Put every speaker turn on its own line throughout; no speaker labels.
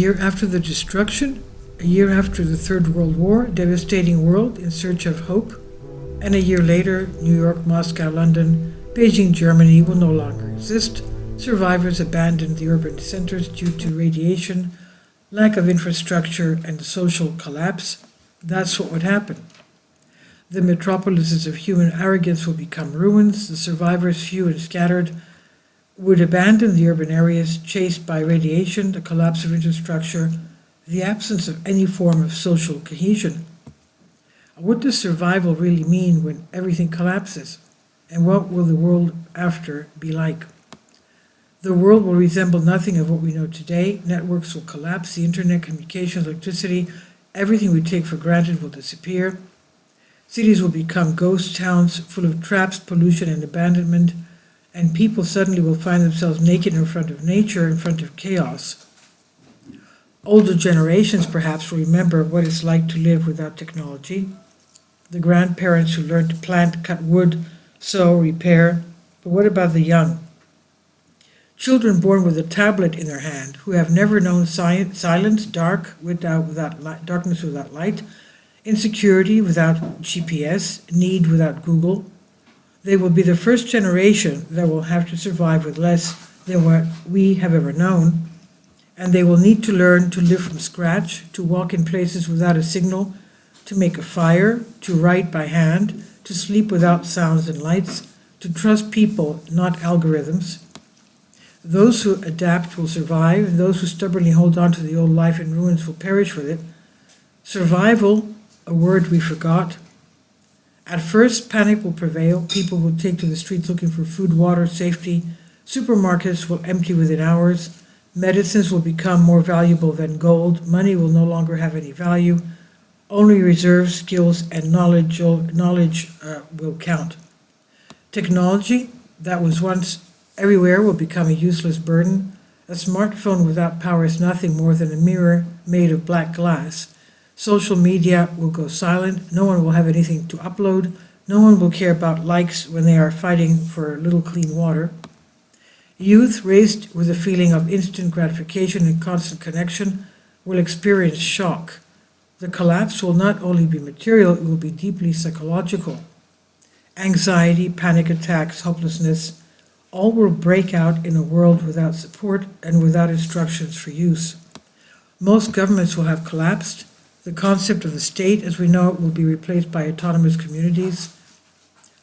year after the destruction, a year after the Third World War, devastating world in search of hope, and a year later, New York, Moscow, London, Beijing, Germany will no longer exist. Survivors abandoned the urban centers due to radiation, lack of infrastructure, and social collapse. That's what would happen. The metropolises of human arrogance will become ruins. The survivors, few and scattered, would abandon the urban areas chased by radiation, the collapse of infrastructure, the absence of any form of social cohesion. What does survival really mean when everything collapses? And what will the world after be like? The world will resemble nothing of what we know today. Networks will collapse, the internet, communications, electricity, everything we take for granted will disappear. Cities will become ghost towns full of traps, pollution, and abandonment, and people suddenly will find themselves naked in front of nature, in front of chaos. Older generations perhaps will remember what it's like to live without technology. The grandparents who learned to plant, cut wood, sew, repair. But what about the young? Children born with a tablet in their hand, who have never known silence, darkness without light, insecurity without GPS, need without Google. They will be the first generation that will have to survive with less than what we have ever known, and they will need to learn to live from scratch, to walk in places without a signal, to make a fire, to write by hand, to sleep without sounds and lights, to trust people, not algorithms. Those who adapt will survive, those who stubbornly hold on to the old life in ruins will perish with it. Survival, a word we forgot. At first, panic will prevail. People will take to the streets looking for food, water, safety. Supermarkets will empty within hours. Medicines will become more valuable than gold. Money will no longer have any value. Only reserves, skills, and knowledge will count. Technology that was once everywhere will become a useless burden. A smartphone without power is nothing more than a mirror made of black glass. Social media will go silent. No one will have anything to upload. No one will care about likes when they are fighting for a little clean water. Youth, raised with a feeling of instant gratification and constant connection, will experience shock. The collapse will not only be material, it will be deeply psychological. Anxiety, panic attacks, hopelessness, all will break out in a world without support and without instructions for use. Most governments will have collapsed. The concept of the state as we know it will be replaced by autonomous communities.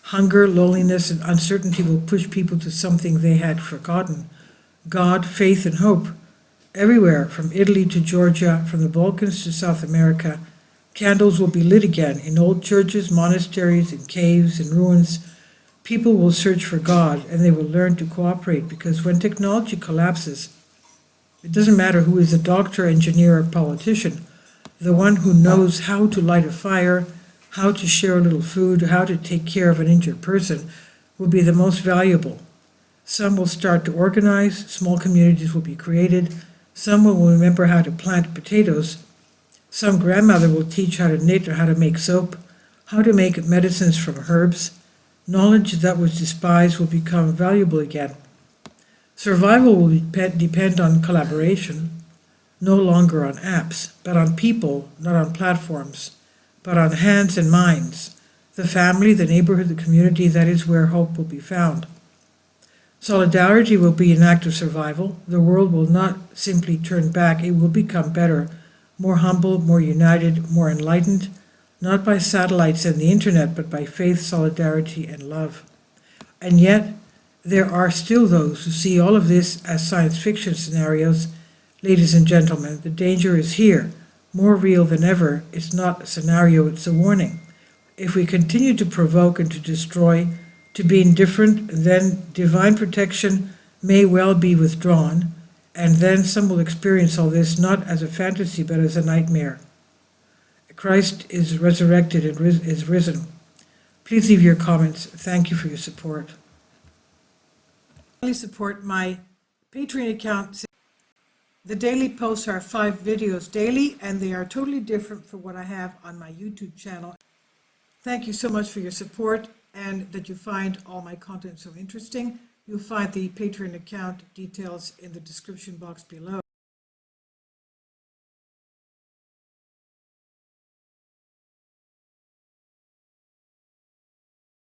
Hunger, loneliness, and uncertainty will push people to something they had forgotten. God, faith, and hope. Everywhere, from Italy to Georgia, from the Balkans to South America, candles will be lit again in old churches, monasteries, in caves, in ruins. People will search for God, and they will learn to cooperate, because when technology collapses, it doesn't matter who is a doctor, engineer, or politician. The one who knows how to light a fire, how to share a little food, how to take care of an injured person, will be the most valuable. Some will start to organize, small communities will be created, some will remember how to plant potatoes, some grandmother will teach how to knit or how to make soap, how to make medicines from herbs. Knowledge that was despised will become valuable again. Survival will depend on collaboration, no longer on apps, but on people, not on platforms, but on hands and minds. The family, the neighborhood, the community, that is where hope will be found. Solidarity will be an act of survival. The world will not simply turn back, it will become better, more humble, more united, more enlightened, not by satellites and the internet, but by faith, solidarity, and love. And yet, there are still those who see all of this as science fiction scenarios. Ladies and gentlemen, the danger is here, more real than ever. It's not a scenario, it's a warning. If we continue to provoke and to destroy, to be indifferent, then divine protection may well be withdrawn, and then some will experience all this not as a fantasy but as a nightmare. Christ is resurrected and is risen. Please leave your comments. Thank you for your support. Please support my Patreon account. The daily posts are 5 videos daily, and they are totally different from what I have on my YouTube channel. Thank you so much for your support and that you find all my content so interesting. You'll find the Patreon account details in the description box below.